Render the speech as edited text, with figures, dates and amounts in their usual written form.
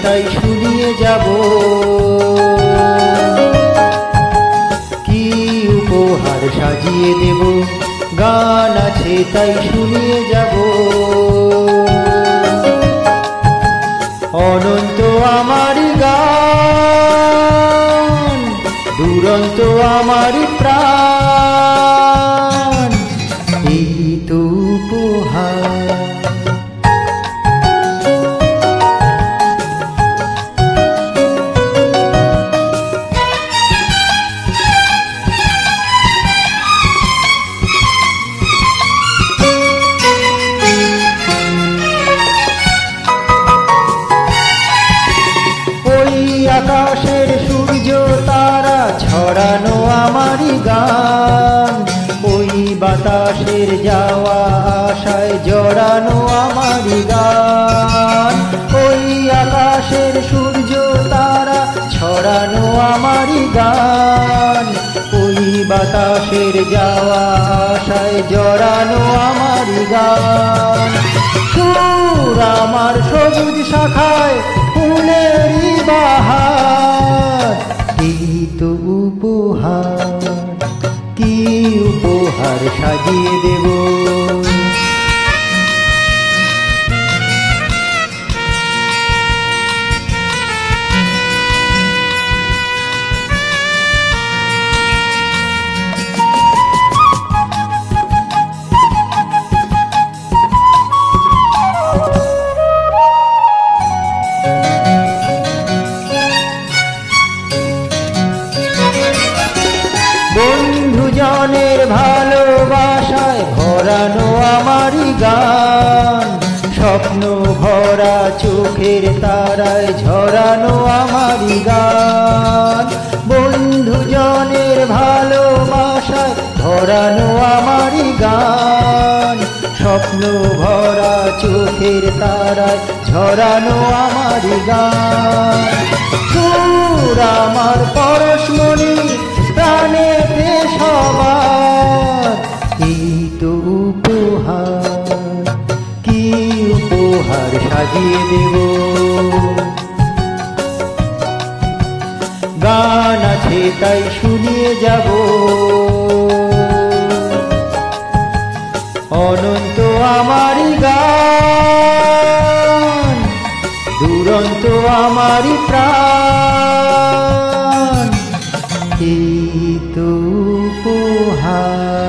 তাই শুনিয়ে যাব। কি উপহার সাজিয়ে দেব, গান আছে তাই শুনিয়ে যাব। অনন্ত আমারই গান, দুরন্ত আমারই প্রাণ, এই তো উপহার। আকাশের সূর্য তারা ছড়ানো আমারই গান, ওই বাতাসের যাওয়া আশায় জড়ানো আমারই গান। ওই আকাশের সূর্য তারা ছড়ানো আমারই গান, ওই বাতাসের যাওয়া আশায় জড়ানো আমারই গান। সুর আমার সবুজ শাখায় ফুলেরই বাহার, কি তো উপহার, কি উপহার সাজিয়ে দেব। বন্ধুজনের ভালোবাসায় ভরানো আমারই গান, স্বপ্ন ভরা চোখের তারায় ঝরানো আমারই গান। বন্ধুজনের ভালোবাসায় ভরানো আমারই গান, স্বপ্ন ভরা চোখের তারায় ঝরানো আমারই গান। সুর আমার পরশমণি প্রাণেতে সবার, এই তো উপহার, কি উপহার সাজিয়ে দেব। গান আছে তাই শুনিয়ে যাব। অনন্ত আমারই গান, দুরন্ত আমারই প্রাণ, এই তো উপহার।